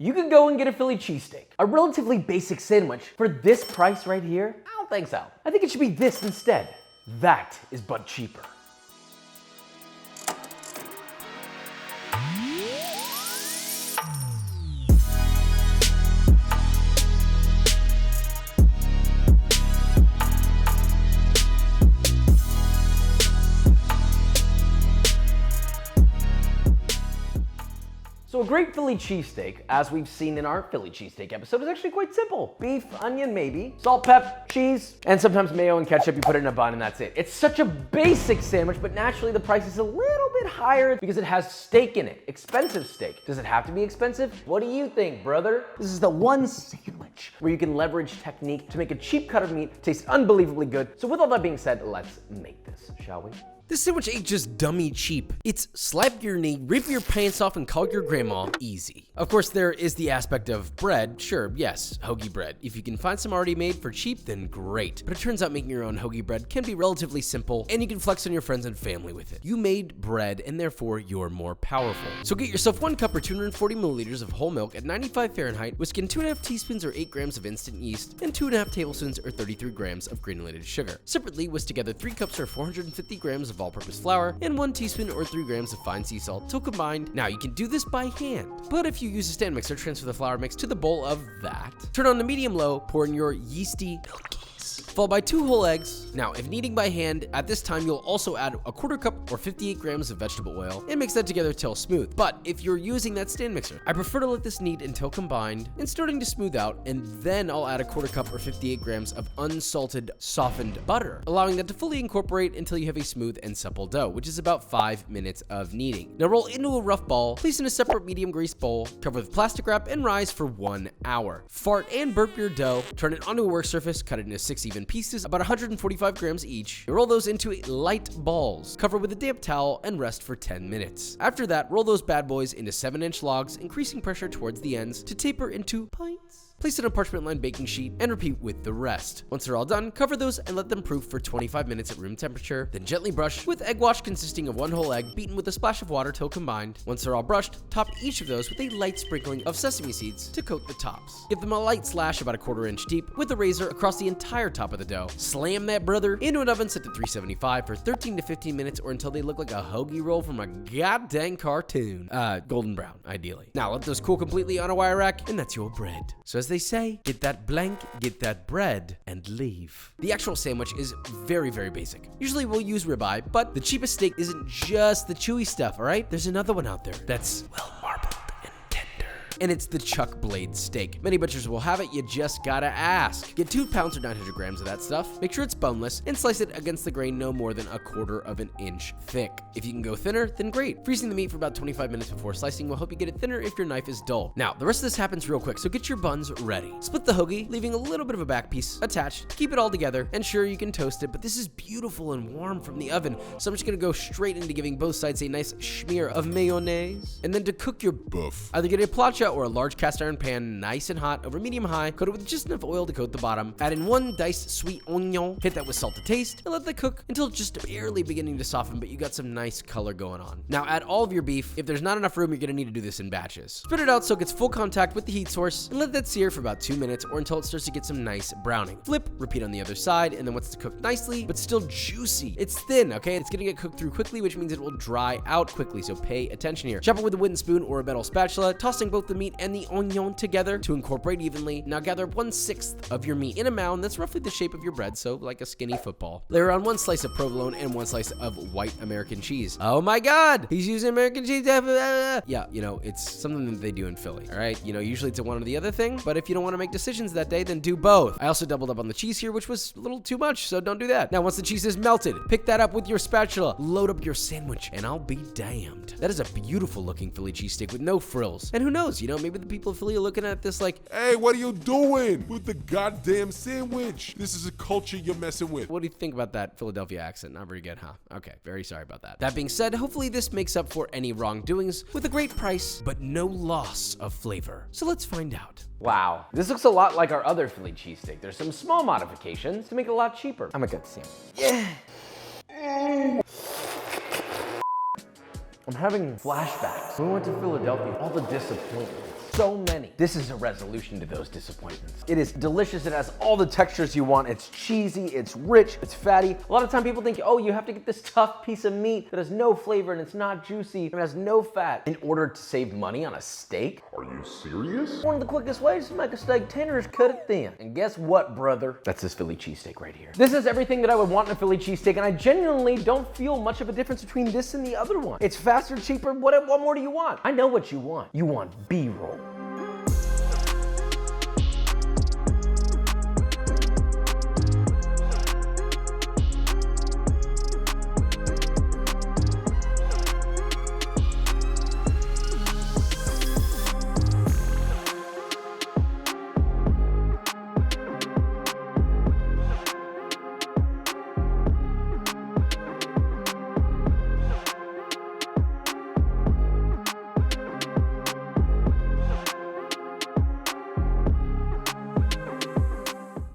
You could go and get a Philly cheesesteak, a relatively basic sandwich for this price right here. I don't think so. I think it should be this instead. That is but cheaper. So a great Philly cheesesteak, as we've seen in our Philly cheesesteak episode, is actually quite simple. Beef, onion maybe, salt, pep, cheese, and sometimes mayo and ketchup. You put it in a bun and that's it. It's such a basic sandwich, but naturally the price is a little bit higher because it has steak in it. Expensive steak. Does it have to be expensive? What do you think, brother? This is the one sandwich where you can leverage technique to make a cheap cut of meat taste unbelievably good. So with all that being said, let's make this, shall we? This sandwich ain't just dummy cheap. It's slap your knee, rip your pants off, and call your grandma easy. Of course, there is the aspect of bread. Sure, yes, hoagie bread. If you can find some already made for cheap, then great. But it turns out making your own hoagie bread can be relatively simple, and you can flex on your friends and family with it. You made bread, and therefore you're more powerful. So get yourself 1 cup or 240 milliliters of whole milk at 95 Fahrenheit, whisk in 2.5 teaspoons or 8 grams of instant yeast, and 2.5 tablespoons or 33 grams of granulated sugar. Separately, whisk together 3 cups or 450 grams of all-purpose flour and 1 teaspoon or 3 grams of fine sea salt till combined. Now you can do this by hand, but if you use a stand mixer, transfer the flour mix to the bowl of that. Turn on to medium-low, pour in your yeasty milk, followed by 2 whole eggs. Now, if kneading by hand, at this time you'll also add a 1/4 cup or 58 grams of vegetable oil and mix that together till smooth. But if you're using that stand mixer, I prefer to let this knead until combined and starting to smooth out, and then I'll add a 1/4 cup or 58 grams of unsalted softened butter, allowing that to fully incorporate until you have a smooth and supple dough, which is about 5 minutes of kneading. Now roll into a rough ball, place in a separate medium grease bowl, cover with plastic wrap, and rise for 1 hour. Fart and burp your dough, turn it onto a work surface, cut it into 6 even pieces, about 145 grams each. Roll those into light balls, cover with a damp towel, and rest for 10 minutes. After that, roll those bad boys into 7-inch logs, increasing pressure towards the ends to taper into pints. Place it on a parchment-lined baking sheet and repeat with the rest. Once they're all done, cover those and let them proof for 25 minutes at room temperature, then gently brush with egg wash consisting of 1 whole egg beaten with a splash of water till combined. Once they're all brushed, top each of those with a light sprinkling of sesame seeds to coat the tops. Give them a light slash about 1/4 inch deep with a razor across the entire top of the dough. Slam that brother into an oven set to 375 for 13 to 15 minutes or until they look like a hoagie roll from a goddamn cartoon. Golden brown, ideally. Now let those cool completely on a wire rack, and that's your bread. So as they say, get that blank, get that bread, and leave. The actual sandwich is very, very basic. Usually we'll use ribeye, but the cheapest steak isn't just the chewy stuff, all right? There's another one out there that's well marbled and tender. And it's the chuck blade steak. Many butchers will have it, you just gotta ask. Get 2 pounds or 900 grams of that stuff, make sure it's boneless, and slice it against the grain no more than 1/4 inch thick. If you can go thinner, then great. Freezing the meat for about 25 minutes before slicing will help you get it thinner if your knife is dull. Now, the rest of this happens real quick, so get your buns ready. Split the hoagie, leaving a little bit of a back piece attached to keep it all together, and sure, you can toast it, but this is beautiful and warm from the oven, so I'm just gonna go straight into giving both sides a nice smear of mayonnaise. And then to cook your buff, either get a plancha or a large cast iron pan nice and hot over medium high, coat it with just enough oil to coat the bottom, add in 1 diced sweet onion, hit that with salt to taste, and let that cook until it's just barely beginning to soften, but you got some nice color going on. Now add all of your beef. If there's not enough room, you're gonna need to do this in batches. Spread it out so it gets full contact with the heat source, and let that sear for about 2 minutes or until it starts to get some nice browning. Flip, repeat on the other side, and then once it's cooked nicely, but still juicy, it's thin, okay? It's gonna get cooked through quickly, which means it will dry out quickly, so pay attention here. Chop it with a wooden spoon or a metal spatula, tossing both the meat and the onion together to incorporate evenly. Now gather 1/6 of your meat in a mound that's roughly the shape of your bread, so like a skinny football. Layer on 1 slice of provolone and 1 slice of white American cheese. Oh my God, he's using American cheese. Yeah, you know, it's something that they do in Philly, all right? You know, usually it's a one or the other thing, but if you don't want to make decisions that day, then do both. I also doubled up on the cheese here, which was a little too much, so don't do that. Now, once the cheese is melted, pick that up with your spatula, load up your sandwich, and I'll be damned. That is a beautiful looking Philly cheesesteak with no frills. And who knows, you know, maybe the people of Philly are looking at this like, hey, what are you doing with the goddamn sandwich? This is a culture you're messing with. What do you think about that Philadelphia accent? Not very good, huh? Okay, very sorry about that. That being said, hopefully this makes up for any wrongdoings with a great price, but no loss of flavor. So let's find out. Wow, this looks a lot like our other Philly cheesesteak. There's some small modifications to make it a lot cheaper. I'm a good sandwich. Yeah. I'm having flashbacks. When we went to Philadelphia, all the disappointments. so many. This is a resolution to those disappointments. It is delicious. It has all the textures you want. It's cheesy, it's rich, it's fatty. A lot of time people think, oh, you have to get this tough piece of meat that has no flavor and it's not juicy and has no fat in order to save money on a steak. Are you serious? One of the quickest ways to make a steak tender is cut it thin. And guess what, brother? That's this Philly cheesesteak right here. This is everything that I would want in a Philly cheesesteak, and I genuinely don't feel much of a difference between this and the other one. It's faster, cheaper. What more do you want? I know what you want. You want B-roll.